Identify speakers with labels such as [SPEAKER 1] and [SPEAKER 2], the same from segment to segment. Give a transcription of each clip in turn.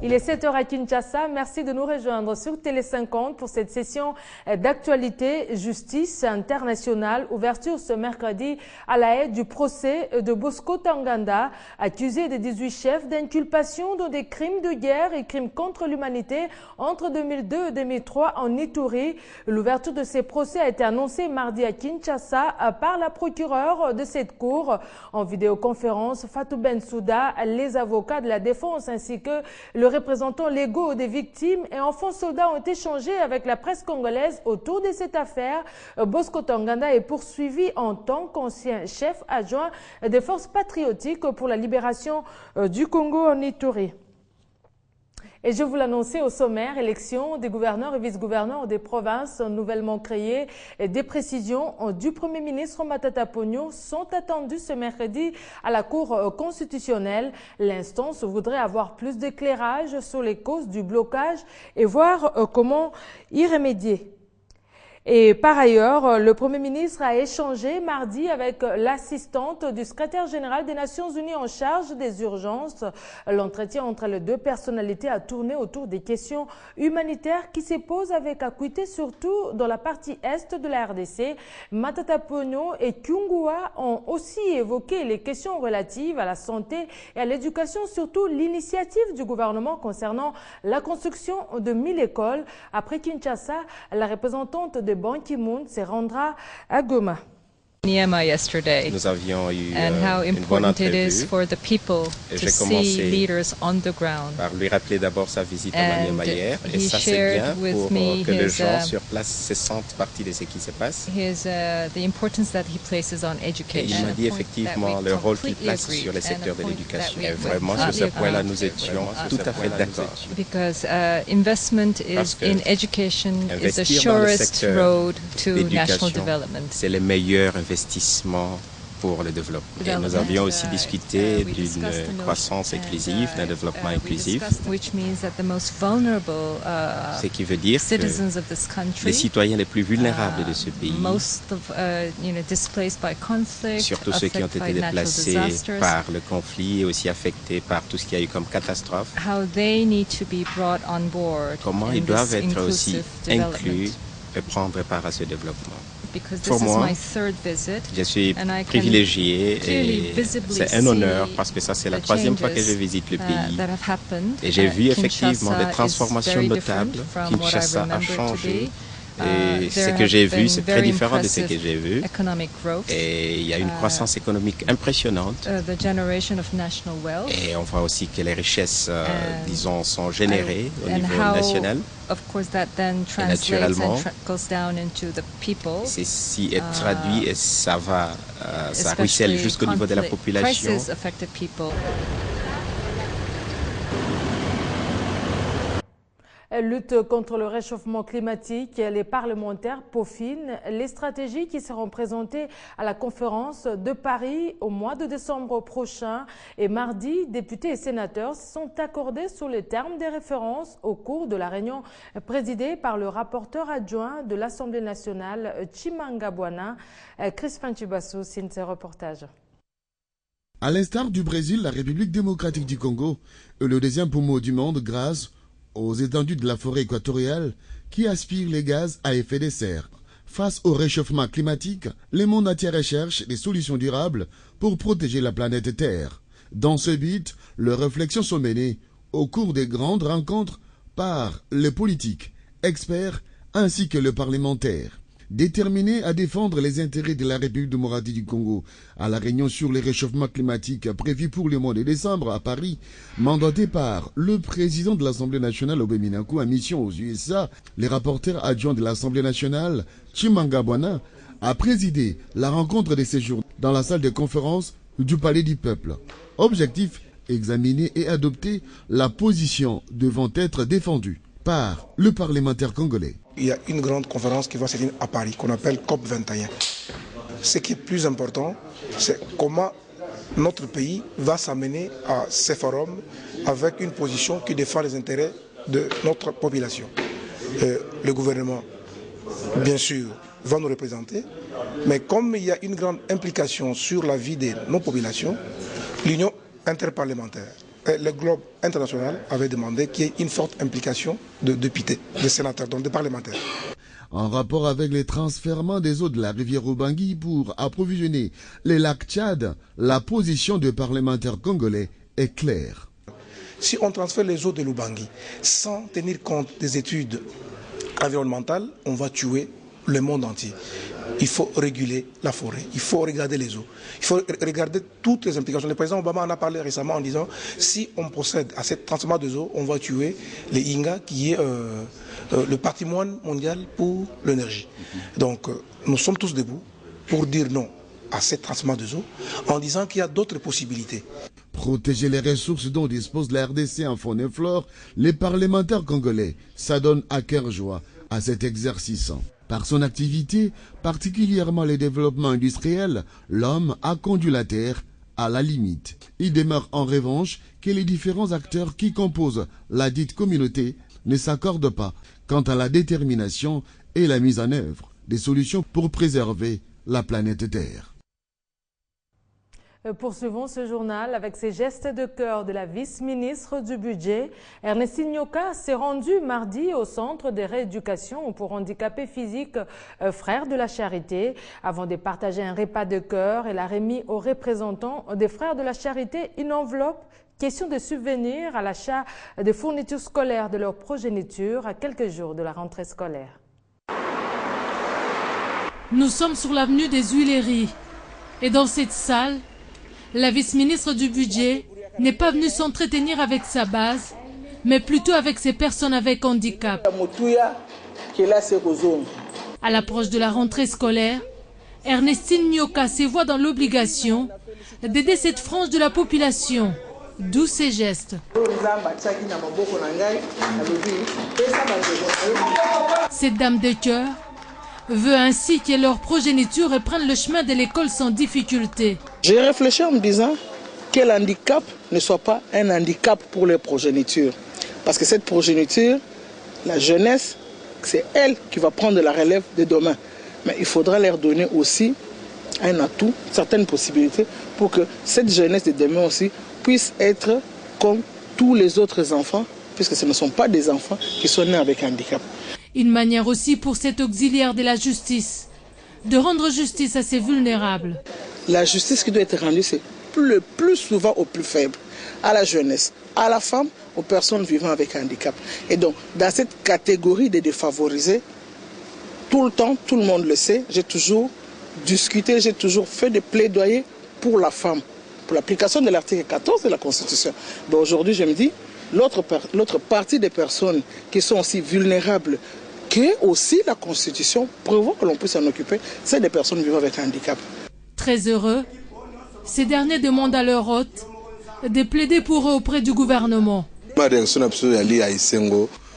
[SPEAKER 1] Il est 7 heures à Kinshasa. Merci de nous rejoindre sur Télé 50 pour cette session d'actualité justice internationale. Ouverture ce mercredi à la haie du procès de Bosco Ntaganda, accusé de 18 chefs d'inculpation dans des crimes de guerre et crimes contre l'humanité entre 2002 et 2003 en Ituri. L'ouverture de ces procès a été annoncée mardi à Kinshasa par la procureure de cette cour. En vidéoconférence, Fatou Bensouda, les avocats de la défense ainsi que le représentants légaux des victimes et enfants soldats ont échangé avec la presse congolaise autour de cette affaire. Bosco Ntaganda est poursuivi en tant qu'ancien chef adjoint des forces patriotiques pour la libération du Congo en Ituri. Et je vous l'annonçais au sommaire, élection des gouverneurs et vice-gouverneurs des provinces nouvellement créées. Et des précisions du Premier ministre Matata Ponyo sont attendues ce mercredi à la Cour constitutionnelle. L'instance voudrait avoir plus d'éclairage sur les causes du blocage et voir comment y remédier. Et par ailleurs, le Premier ministre a échangé mardi avec l'assistante du secrétaire général des Nations Unies en charge des urgences. L'entretien entre les deux personnalités a tourné autour des questions humanitaires qui se posent avec acuité, surtout dans la partie est de la RDC. Matata Ponyo et Kyungua ont aussi évoqué les questions relatives à la santé et à l'éducation, surtout l'initiative du gouvernement concernant la construction de 1000 écoles. Après Kinshasa, la représentante de Ban Ki-moon se rendra à Goma.
[SPEAKER 2] Nous avions eu une bonne entrevue et j'ai commencé par lui rappeler d'abord sa visite à Maniema hier et ça c'est bien pour que les gens sur place se sentent partie de ce qui se passe. Et il m'a dit effectivement le rôle qu'il place sur le secteur de l'éducation et vraiment sur ce point-là nous étions tout à fait d'accord. Parce que investir dans le secteur d'éducation c'est le meilleur investissement pour le développement. Et nous avions aussi discuté d'une croissance inclusive, d'un développement inclusif, ce qui veut dire que les citoyens les plus vulnérables de ce pays, surtout ceux qui ont été déplacés par le conflit et aussi affectés par tout ce qu'il y a eu comme catastrophe, comment ils doivent être aussi inclus et prendre part à ce développement. Pour moi, je suis privilégié et c'est un honneur parce que ça c'est la troisième fois que je visite le pays et j'ai vu effectivement des transformations notables. Kinshasa a changé et ce que j'ai vu c'est très différent de ce que j'ai vu et il y a une croissance économique impressionnante et on voit aussi que les richesses disons sont générées au niveau national. Et naturellement, ceci est traduit et ça va, ça ruisselle jusqu'au niveau de la population.
[SPEAKER 1] Lutte contre le réchauffement climatique, les parlementaires peaufinent les stratégies qui seront présentées à la conférence de Paris au mois de décembre prochain. Et mardi, députés et sénateurs se sont accordés sur les termes des références au cours de la réunion présidée par le rapporteur adjoint de l'Assemblée nationale, Tshimanga Bwana. Chris Fantubasso signe ce reportage.
[SPEAKER 3] À l'instar du Brésil, la République démocratique du Congo est le deuxième poumon du monde grâce aux étendues de la forêt équatoriale qui aspirent les gaz à effet de serre. Face au réchauffement climatique, le monde entier recherche des solutions durables pour protéger la planète Terre. Dans ce but, leurs réflexions sont menées au cours des grandes rencontres par les politiques, experts ainsi que les parlementaires. Déterminés à défendre les intérêts de la République démocratique du Congo à la réunion sur le réchauffement climatique prévue pour le mois de décembre à Paris, mandaté par le président de l'Assemblée nationale Obeminaku en mission aux USA, le rapporteur adjoint de l'Assemblée nationale, Tshimanga Bwana, a présidé la rencontre de ces jours dans la salle de conférence du Palais du Peuple. Objectif, examiner et adopter la position devant être défendue par le parlementaire congolais.
[SPEAKER 4] Il y a une grande conférence qui va se tenir à Paris, qu'on appelle COP 21. Ce qui est plus important, c'est comment notre pays va s'amener à ces forums avec une position qui défend les intérêts de notre population. Le gouvernement, bien sûr, va nous représenter, mais comme il y a une grande implication sur la vie de nos populations, l'Union interparlementaire le globe international avait demandé qu'il y ait une forte implication de députés, de sénateurs, donc de parlementaires.
[SPEAKER 3] En rapport avec les transfèrements des eaux de la rivière Ubangui pour approvisionner les lacs Tchad, la position des parlementaires congolais est claire.
[SPEAKER 4] Si on transfère les eaux de l'Ubangui sans tenir compte des études environnementales, on va tuer le monde entier. Il faut réguler la forêt, il faut regarder les eaux, il faut regarder toutes les implications. Le président Obama en a parlé récemment en disant si on procède à ce transfert des eaux, on va tuer les Inga qui est le patrimoine mondial pour l'énergie. Donc nous sommes tous debout pour dire non à ce transfert des eaux en disant qu'il y a d'autres possibilités.
[SPEAKER 3] Protéger les ressources dont dispose la RDC en faune et flore, les parlementaires congolais s'adonnent à cœur joie à cet exercice. Par son activité, particulièrement les développements industriels, l'homme a conduit la Terre à la limite. Il demeure en revanche que les différents acteurs qui composent la dite communauté ne s'accordent pas quant à la détermination et la mise en œuvre des solutions pour préserver la planète Terre.
[SPEAKER 1] Poursuivons ce journal avec ces gestes de cœur de la vice-ministre du Budget. Ernestine Nyoka s'est rendue mardi au centre de rééducation pour handicapés physiques Frères de la Charité. Avant de partager un repas de cœur, elle a remis aux représentants des Frères de la Charité une enveloppe question de subvenir à l'achat de fournitures scolaires de leur progéniture à quelques jours de la rentrée scolaire.
[SPEAKER 5] Nous sommes sur l'avenue des Huileries et dans cette salle, la vice-ministre du Budget n'est pas venue s'entretenir avec sa base, mais plutôt avec ces personnes avec handicap. À l'approche de la rentrée scolaire, Ernestine Nyoka se voit dans l'obligation d'aider cette frange de la population, d'où ces gestes. Cette dame de cœur veut ainsi que leur progéniture reprenne le chemin de l'école sans difficulté.
[SPEAKER 6] J'ai réfléchi en me disant que l'handicap ne soit pas un handicap pour les progénitures. Parce que cette progéniture, la jeunesse, c'est elle qui va prendre la relève de demain. Mais il faudra leur donner aussi un atout, certaines possibilités, pour que cette jeunesse de demain aussi puisse être comme tous les autres enfants, puisque ce ne sont pas des enfants qui sont nés avec un handicap.
[SPEAKER 5] Une manière aussi pour cet auxiliaire de la justice de rendre justice à ces vulnérables.
[SPEAKER 6] La justice qui doit être rendue, c'est le plus souvent aux plus faibles, à la jeunesse, à la femme, aux personnes vivant avec un handicap. Et donc, dans cette catégorie des défavorisés, tout le temps, tout le monde le sait, j'ai toujours discuté, j'ai toujours fait des plaidoyers pour la femme, pour l'application de l'article 14 de la Constitution. Ben aujourd'hui, je me dis, l'autre partie des personnes qui sont aussi vulnérables, que aussi la Constitution prévoit que l'on puisse s'en occuper, c'est des personnes vivant avec un handicap.
[SPEAKER 5] Très heureux, ces derniers demandent à leur hôte de plaider pour eux auprès du gouvernement.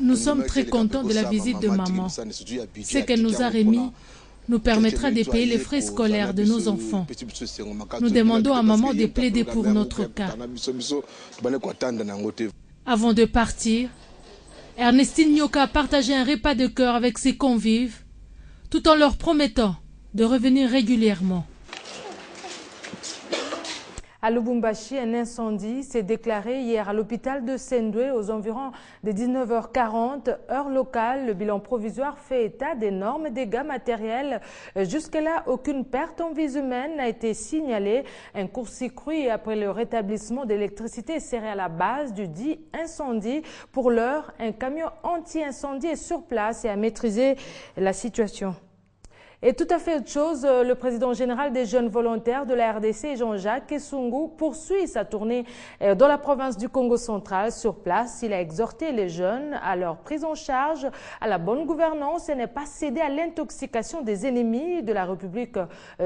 [SPEAKER 5] Nous sommes très contents de la visite de maman. Ce qu'elle nous a remis nous permettra de payer les frais scolaires de nos enfants. Nous demandons à maman de plaider pour notre cas. Avant de partir, Ernestine Nyoka a partagé un repas de cœur avec ses convives, tout en leur promettant de revenir régulièrement.
[SPEAKER 1] À Lubumbashi, un incendie s'est déclaré hier à l'hôpital de Sendwe aux environs de 19h40, heure locale. Le bilan provisoire fait état d'énormes dégâts matériels. Jusque-là, aucune perte en vie humaine n'a été signalée. Un court-circuit après le rétablissement d'électricité serait à la base du dit incendie. Pour l'heure, un camion anti-incendie est sur place et a maîtrisé la situation. Et tout à fait autre chose, le président général des jeunes volontaires de la RDC, Jean-Jacques Kesungu, poursuit sa tournée dans la province du Congo central. Sur place, il a exhorté les jeunes à leur prise en charge, à la bonne gouvernance et ne pas céder à l'intoxication des ennemis de la République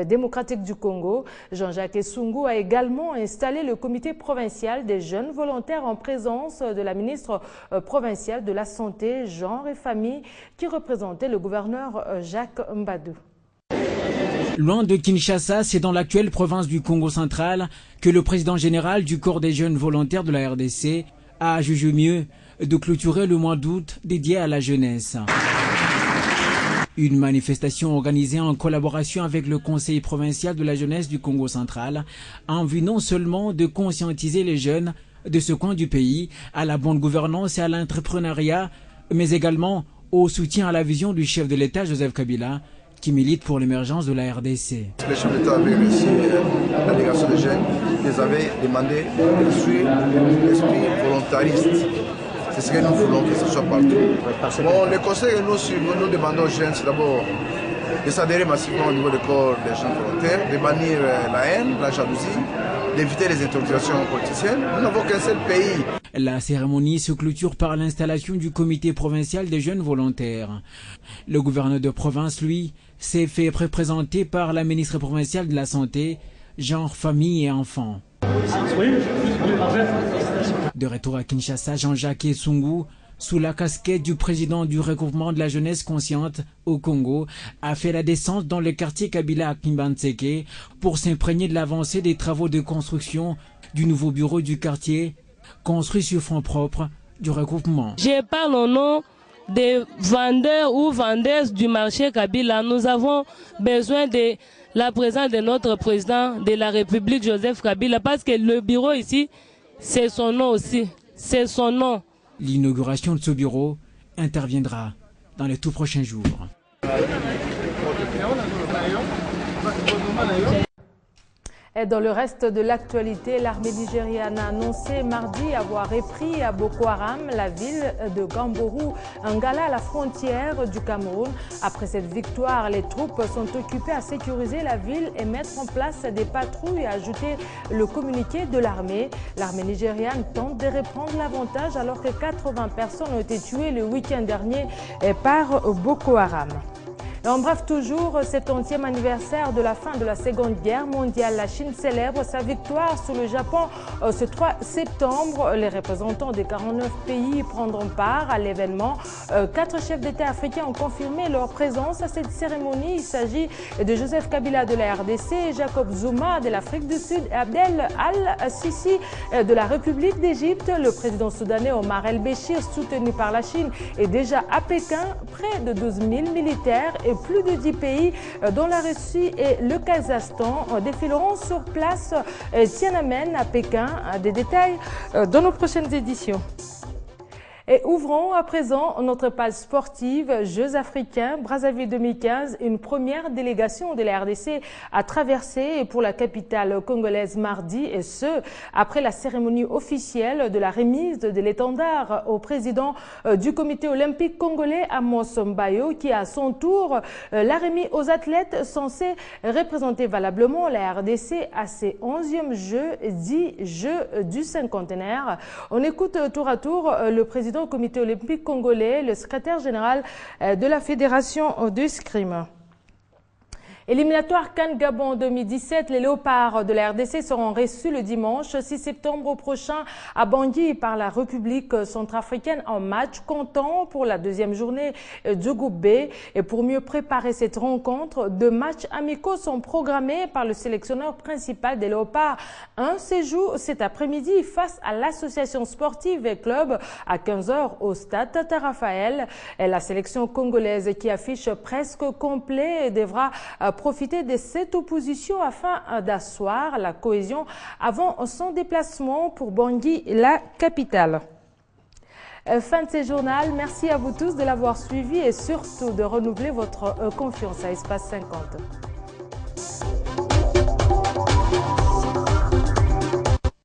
[SPEAKER 1] démocratique du Congo. Jean-Jacques Kesungu a également installé le comité provincial des jeunes volontaires en présence de la ministre provinciale de la Santé, Genre et Famille, qui représentait le gouverneur Jacques Mbadou.
[SPEAKER 7] Loin de Kinshasa, c'est dans l'actuelle province du Congo central que le président général du corps des jeunes volontaires de la RDC a jugé mieux de clôturer le mois d'août dédié à la jeunesse. Une manifestation organisée en collaboration avec le Conseil provincial de la jeunesse du Congo central en vue non seulement de conscientiser les jeunes de ce coin du pays, à la bonne gouvernance et à l'entrepreneuriat, mais également au soutien à la vision du chef de l'État Joseph Kabila, qui milite pour l'émergence de la RDC.
[SPEAKER 8] Les chefs d'État avaient reçu la délégation des jeunes, ils avaient demandé de suivre l'esprit volontariste. C'est ce que nous voulons que ce soit partout. Bon, le conseil que nous demandons aux jeunes, c'est d'abord de s'adhérer massivement au niveau du corps des jeunes volontaires, de bannir la haine, la jalousie, d'éviter les intoxications politiciennes. Nous n'avons qu'un seul pays.
[SPEAKER 7] La cérémonie se clôture par l'installation du comité provincial des jeunes volontaires. Le gouverneur de province, lui, s'est fait représenter par la ministre provinciale de la Santé, genre, famille et enfants. De retour à Kinshasa, Jean-Jacques Esungu, sous la casquette du président du regroupement de la jeunesse consciente au Congo, a fait la descente dans le quartier Kabila à Kimbantseke pour s'imprégner de l'avancée des travaux de construction du nouveau bureau du quartier, construit sur fonds propres du regroupement.
[SPEAKER 9] Je parle au nom des vendeurs ou vendeuses du marché Kabila. Nous avons besoin de la présence de notre président de la République, Joseph Kabila, parce que le bureau ici, c'est son nom aussi, c'est son nom.
[SPEAKER 7] L'inauguration de ce bureau interviendra dans les tout prochains jours.
[SPEAKER 1] Et dans le reste de l'actualité, l'armée nigériane a annoncé mardi avoir repris à Boko Haram la ville de Gambourou, Ngala, à la frontière du Cameroun. Après cette victoire, les troupes sont occupées à sécuriser la ville et mettre en place des patrouilles, a ajouté le communiqué de l'armée. L'armée nigériane tente de reprendre l'avantage alors que 80 personnes ont été tuées le week-end dernier par Boko Haram. En bref, toujours 70e anniversaire de la fin de la Seconde Guerre mondiale, la Chine célèbre sa victoire sur le Japon ce 3 septembre. Les représentants des 49 pays prendront part à l'événement. 4 chefs d'État africains ont confirmé leur présence à cette cérémonie. Il s'agit de Joseph Kabila de la RDC, Jacob Zuma de l'Afrique du Sud et Abdel Al-Sisi de la République d'Égypte. Le président soudanais Omar El-Béchir, soutenu par la Chine, est déjà à Pékin. Près de 12 000 militaires et plus de 10 pays, dont la Russie et le Kazakhstan, défileront sur place Tiananmen à Pékin. Des détails dans nos prochaines éditions. Et ouvrons à présent notre page sportive Jeux africains Brazzaville 2015. Une première délégation de la RDC a traversé pour la capitale congolaise mardi, et ce, après la cérémonie officielle de la remise de l'étendard au président du comité olympique congolais, Amos Mbayo, qui à son tour l'a remis aux athlètes censés représenter valablement la RDC à ses 11e Jeux, dits Jeux du cinquantenaire. On écoute tour à tour le président au comité olympique congolais, le secrétaire général de la fédération d'escrime. Éliminatoire CAN Gabon 2017, les léopards de la RDC seront reçus le dimanche 6 septembre prochain à Bangui par la République centrafricaine en match comptant pour la deuxième journée du groupe B. Et pour mieux préparer cette rencontre, 2 matchs amicaux sont programmés par le sélectionneur principal des léopards. Un séjour cet après-midi face à l'association sportive et club à 15h au stade Tata Raphaël. Et la sélection congolaise, qui affiche presque complet, devra profiter de cette opposition afin d'asseoir la cohésion avant son déplacement pour Bangui, la capitale. Fin de ce journal. Merci à vous tous de l'avoir suivi et surtout de renouveler votre confiance à Espace 50.